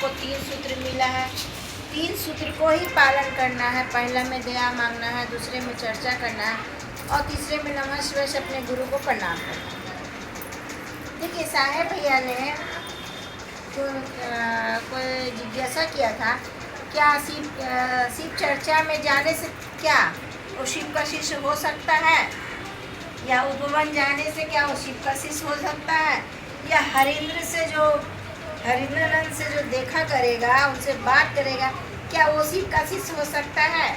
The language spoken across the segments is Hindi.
को 3 सूत्र मिला है। 3 सूत्र को ही पालन करना है। पहला में दया मांगना है, दूसरे में चर्चा करना है और तीसरे में नमः शिवाय से अपने गुरु को प्रणाम करना है। देखिए साहेब भैया ने कोई जिज्ञासा किया था, क्या शिव चर्चा में जाने से क्या वो शिव का शिष्य हो सकता है, या उपवन जाने से क्या वो शिव का शिष्य हो सकता है, या हरिंद्रनंद से जो देखा करेगा, उनसे बात करेगा, क्या वो शिव का शिष्य हो सकता है।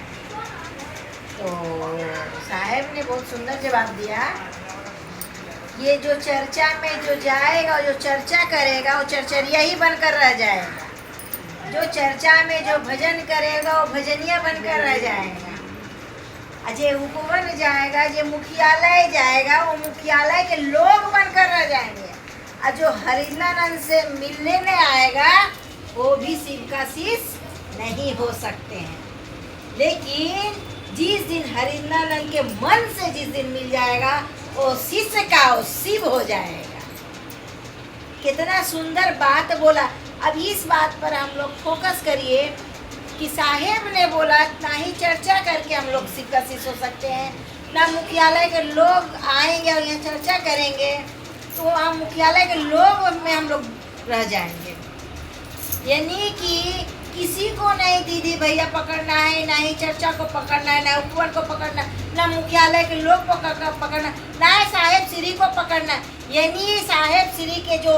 तो साहेब ने बहुत सुंदर जवाब दिया, ये जो चर्चा में जो जाएगा, जो चर्चा करेगा, वो चर्चरिया ही बनकर रह जाएगा। जो चर्चा में जो भजन करेगा, वो भजनिया बनकर रह जाएगा। अजय उपवन जाएगा, जो मुखियालय जाएगा, वो मुखियालय के लोग बनकर रह जाएंगे। और जो हरिंद्रानंद से मिलने में आएगा, वो भी शिव का शिष्य नहीं हो सकते हैं। लेकिन जिस दिन हरिंद्रानंद के मन से जिस दिन मिल जाएगा, वो शिष्य का वो शिव हो जाएगा। कितना सुंदर बात बोला। अब इस बात पर हम लोग फोकस करिए कि साहेब ने बोला ना ही चर्चा करके हम लोग शिव का शिष्य हो सकते हैं, ना मुख्यालय के लोग आएंगे और यहाँ चर्चा करेंगे तो हम मुख्यालय के लोग में हम लोग रह जाएंगे। यानी कि किसी को नहीं दीदी भैया पकड़ना है, ना ही चर्चा को पकड़ना है, ना उपवन को पकड़ना, ना मुख्यालय के लोग को पकड़ना, ना साहेब श्री को पकड़ना। यानी साहेब श्री के जो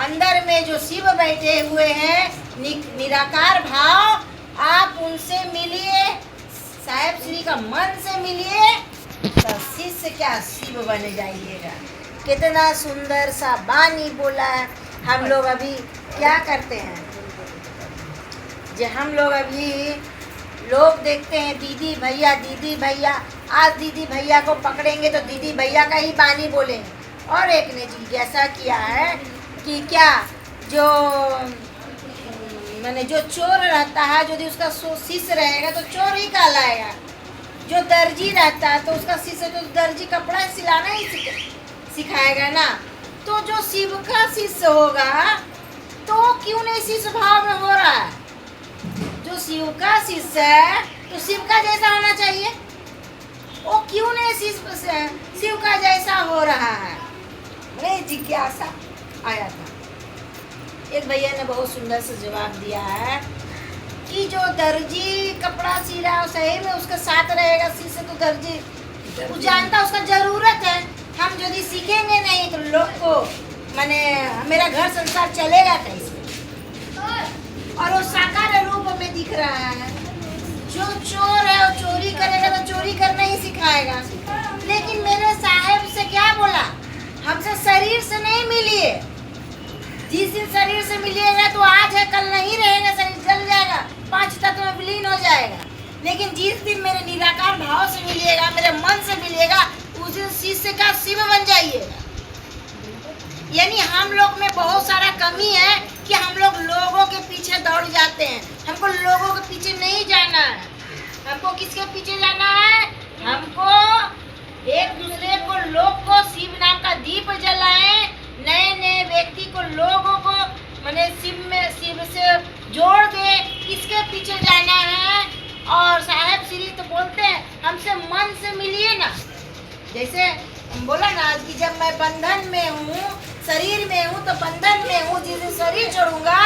अंदर में जो शिव बैठे हुए हैं, निराकार भाव, आप उनसे मिलिए, साहेब श्री का मन से मिलिए, तो शिष्य क्या शिव बन जाइएगा। कितना सुंदर सा बानी बोला है। हम लोग अभी क्या करते हैं, जो हम लोग अभी लोग देखते हैं दीदी भैया, आज दीदी भैया को पकड़ेंगे तो दीदी भैया का ही बानी बोलेंगे। और एक ने जिज्ञासा किया है कि क्या जो माने जो चोर रहता है, यदि उसका शिष्य रहेगा तो चोर ही कहलाएगा। जो दर्जी रहता है तो उसका शिष्य तो दर्जी कपड़ा सिलाना ही सिखाएगा ना। तो जो शिव का शिष्य होगा तो क्यों नहीं शिष्य भाव में हो रहा है। जो शिव का शिष्य है तो शिव का जैसा होना चाहिए, वो क्यों नहीं शिव का जैसा हो रहा है। मुझे जिज्ञासा आया था। एक भैया ने बहुत सुंदर से जवाब दिया है कि जो दर्जी कपड़ा सी रहा है सही में उसके साथ रहेगा शिष्य, तो दर्जी वो जानता उसका जरूरत है। हम यदि सीखेंगे नहीं तो लोग को माने मेरा घर संसार चलेगा कैसे। और वो साकार रूप में दिख रहा है। जो चोर है वो चोरी करेगा तो चोरी करना ही सिखाएगा। लेकिन मेरे साहेब से क्या बोला, हमसे शरीर से नहीं मिलिए। जिस दिन शरीर से मिलिएगा तो आज है कल नहीं रहेगा, शरीर जल जाएगा, 5 तत्व में विलीन हो जाएगा। लेकिन जिस दिन मेरे निराकार भाव से मिलिएगा, मेरे मन से मिलिएगा, उस दिन शिष्य का शिव बन जाइएगा। यानी हम लोग में बहुत सारा कमी है कि हम लोग लोगों के पीछे दौड़ जाते हैं। हमको लोगों के पीछे नहीं जाना है। हमको किसके पीछे जाना है, हमको एक दूसरे को लोग को शिव नाम का दीप जलाएं, नए नए व्यक्ति को लोगों को माने शिव से जोड़ दे, इसके पीछे जाना है। और साहेब श्री तो बोलते हैं हमसे मन से मिलिए ना। जैसे बोला ना कि जब मैं बंधन में हूँ, शरीर में हूँ तो बंधन में हूँ, जिस दिन शरीर छोड़ूंगा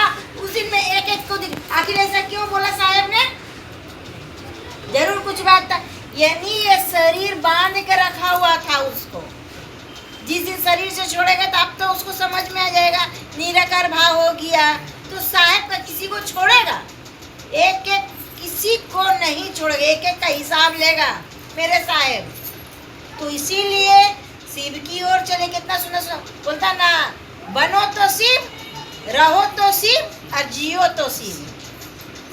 उस दिन मैं एक एक को आखिर ऐसा क्यों बोला साहेब ने, जरूर कुछ बात था। यानी ये शरीर बांध के रखा हुआ था उसको, जिस दिन शरीर से छोड़ेगा तो अब तो उसको समझ में आ जाएगा, निराकार भाव हो गया तो साहेब का किसी को छोड़ेगा, एक एक किसी को नहीं छोड़ेगा, एक एक का हिसाब लेगा मेरे साहेब। तो इसीलिए शिव की ओर चले। कितना सुना बोलता ना, बनो तो शिव, रहो तो शिव और जियो तो शिव।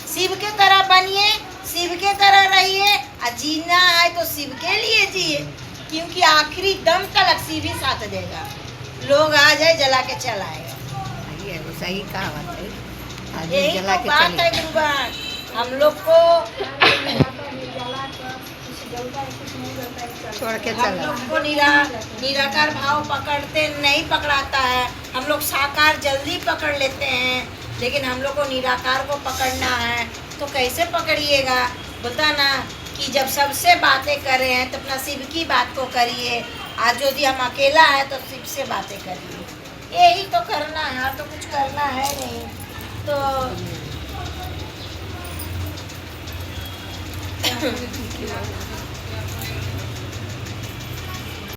शिव के तरह बनिए, शिव के तरह रहिए, और जीना है तो शिव के लिए जिए, क्योंकि आखिरी दम तक शिव ही साथ देगा। लोग आ जाए जला के चलाएगा। ये वो सही कहावत है, यही जला तो के बात है चले। गुरुबान। हम लोग को छोड़ के हम चला। लोग को निराकार भाव पकड़ते नहीं पकड़ाता है। हम लोग साकार जल्दी पकड़ लेते हैं। लेकिन हम लोग को निराकार को पकड़ना है तो कैसे पकड़िएगा? बोलता ना कि जब सबसे बातें कर रहे हैं तो अपना शिव की बात को करिए, आज यदि हम अकेला है तो शिव से बातें करिए। यही तो करना है, और तो कुछ करना है नहीं। तो